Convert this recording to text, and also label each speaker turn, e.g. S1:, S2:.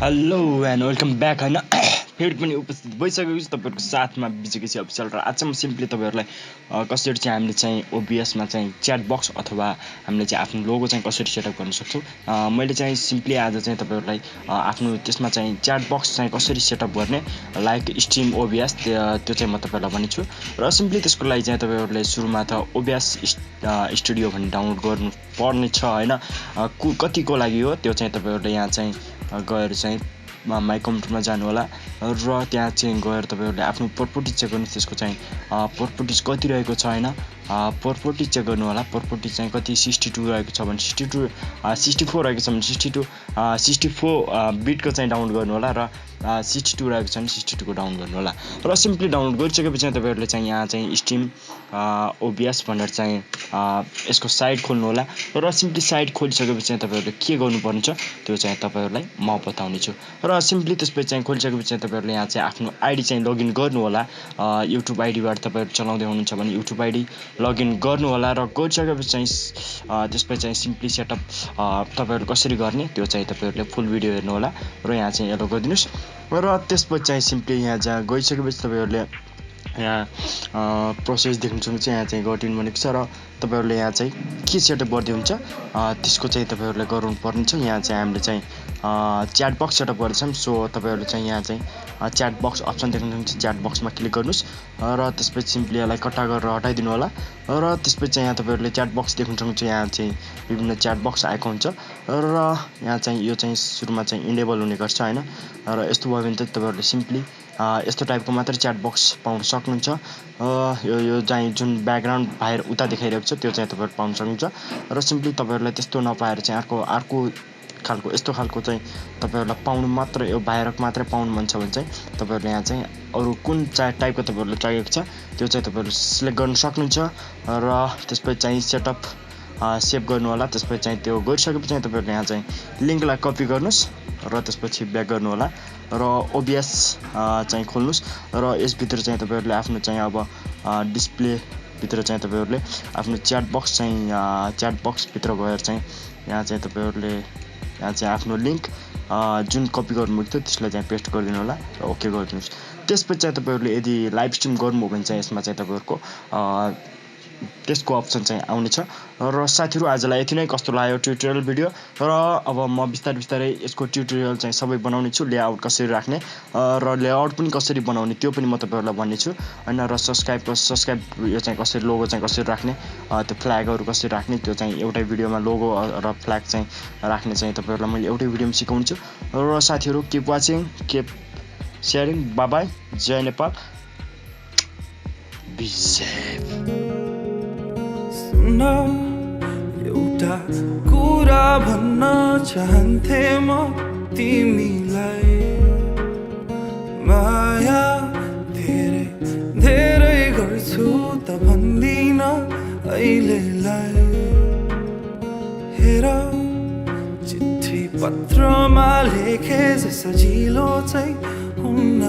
S1: hello and welcome back हैन फेरि पनि उपस्थित भइसकेको छु तपाईहरुको साथमा बिजिकेसी अफिसियल र आज म सिम्पली तपाईहरुलाई कसरी चाहिँ हामीले चाहिँ OBS मा चाहिँ च्याट बक्स अथवा हामीले चाहिँ आफ्नो लोगो चाहिँ कसरी सेटअप गर्न सक्छौं मैले चाहिँ सिम्पली आज चाहिँ तपाईहरुलाई आफ्नो त्यसमा चाहिँ च्याट बक्स चाहिँ कसरी सेटअप गर्ने लाइक स्ट्रिम OBS त्यो चाहिँ म तपाईहरुलाई भन्छु र सिम्पली त्यसको लागि चाहिँ तपाईहरुले सुरुमा त OBS स्टुडियो भन्ने डाउनलोड गर्नु पर्ने छ हैन कतिको लागि हो त्यो चाहिँ तपाईहरुले यहाँ चाहिँ गएर चाहिँ माई कम्प्युटरमा जानु होला र त्यहाँ चाहिँ गएर तपाईहरुले आफ्नो प्रपर्टी चेक गर्नु त्यसको चाहिँ प्रपर्टीज कति रहेको छ हैन प्रपर्टी चेक गर्नु होला प्रपर्टी चाहिँ कति 62 रहेको छ भने 64 रहेको छ भने 64 बिटको चाहिँ डाउनलोड गर्नु होला र 62 रहेको छ भने 62 को डाउनलोड गर्नु होला र सिम्पली डाउनलोड गरिसकेपछि चाहिँ तपाईहरुले चाहिँ यहाँ चाहिँ स्ट्रिम OBS भनेर चाहिँ यसको साइट खोल्नु होला र सिम्पली साइट खोलिसकेपछि चाहिँ तपाईहरुले के गर्नुपर्ने छ त्यो चाहिँ तपाईहरुलाई म बताउने छु र सिम्पली त्यसपछि चाहिँ खोलिसकेपछि चाहिँ तपाईहरुले यहाँ चाहिँ आफ्नो आइडी चाहिँ लगइन गर्नु होला YouTube आइडीबाट तपाईहरु चलाउँदै हुनुहुन्छ भने YouTube आइडी लगइन गर्नु होला र गरिसकेपछि चाहिँ त्यसपछि चाहिँ सिम्पली सेटअप तपाईहरु कसरी गर्ने त्यो चाहिँ तपाईहरुले फुल भिडियो हेर्नु होला र यहाँ चाहिँ एलो गरिदिनुस् र त्यसपछि चाहिँ सिम्पली यहाँ जहाँ गइसकेपछि तपाईहरुले यहाँ प्रोसेस देख्न सक्नुहुन्छ यहाँ चाहिँ गर्टिन भनेको छ र तपाईहरुले यहाँ चाहिँ के सेटअप गर्दै हुन्छ त्यसको चाहिँ तपाईहरुले गर्नु पर्ने छ यहाँ चाहिँ हामीले चाहिँ च्याट बक्स सेटअप गर्छौं सो तपाईहरुले चाहिँ यहाँ चाहिँ च्याट बक्स अप्सन देख्न सक्नुहुन्छ च्याट बक्समा क्लिक गर्नुस् र त्यसपछि सिम्पली यसलाई कट्टा गरेर हटाइदिनु होला र त्यसपछि चाहिँ यहाँ तपाईहरुले च्याट बक्स देख्न सक्नुहुन्छ यहाँ चाहिँ विभिन्न च्याट बक्स आएको हुन्छ र यहाँ चाहिँ यो चाहिँ सुरुमा चाहिँ इनेबल हुने गर्छ हैन र यस्तो भयो भने चाहिँ तपाईहरुले सिम्पली यस्तो टाइपको मात्र च्याट बक्स पाउन सक्नुहुन्छ यो चाहिँ जुन ब्याकग्राउन्ड बाहिर उता देखाइरहेको छ त्यो चाहिँ तपाईहरु पाउन सक्नुहुन्छ र सिम्पली तपाईहरुले त्यस्तो नपाएर चाहिँ अर्को खालको यस्तो खालको चाहिँ तपाईहरुलाई पाउनु मात्र यो बाहिरको मात्रै पाउनु मन छ भने चाहिँ तपाईहरुले यहाँ चाहिँ अरु कुन टाइपको तपाईहरुले चाहिएको छ त्यो चाहिँ तपाईहरुले सिलेक्ट गर्न सक्नुहुन्छ र त्यसपछि चाहिँ सेटअप सेभ गर्नु होला त्यसपछि चाहिँ त्यो गरिसकेपछि चाहिँ तपाईहरुले यहाँ चाहिँ लिंकलाई कपी गर्नुस् र त्यसपछि ब्याक गर्नु होला र OBS चाहिँ खोल्नुस् र यसभित्र चाहिँ तपाईहरुले आफ्नो चाहिँ अब डिस्प्ले भित्र चाहिँ तपाईहरुले आफ्नो च्याट बक्स भित्र गएर चाहिँ यहाँ चाहिँ तपाईहरुले यहाँ चाहिँ आफ्नो लिंक जुन कपी गर्नुभएको थियो त्यसलाई चाहिँ पेस्ट गरिदिनु होला र ओके गरिदिनुस् त्यसपछि चाहिँ तपाईहरुले यदि लाइभ स्ट्रिम गर्नुभयो भने चाहिँ यसमा चाहिँ तपाईहरुको त्यसको अप्सन चाहिँ आउने छ र साथीहरु आजलाई यति नै कस्तो लाग्यो ट्युटोरियल भिडियो र अब म बिस्तारै यसको ट्युटोरियल चाहिँ सबै बनाउने छु लेआउट कसरी राख्ने र लेआउट पनि कसरी बनाउने त्यो पनि म तपाईहरुलाई भन्ने छु हैन र सब्स्क्राइब यो चाहिँ कसरी लोगो चाहिँ कसरी राख्ने त्यो फ्ल्यागहरु कसरी राख्ने त्यो चाहिँ एउटै भिडियोमा लोगो र फ्ल्याग चाहिँ राख्ने चाहिँ तपाईहरुलाई मैले एउटै भिडियोमा सिकाउँछु र साथीहरु keep watching keep sharing bye bye जय नेपाल बी सेफ
S2: एउटा कुरा भन्न चाहन्थे म तिमीलाई माया धेरै धेरै गर्छु त भन्दिन अहिलेलाई हेर चिठी पत्रमा लेखे सजिलो चाहिँ हुन्न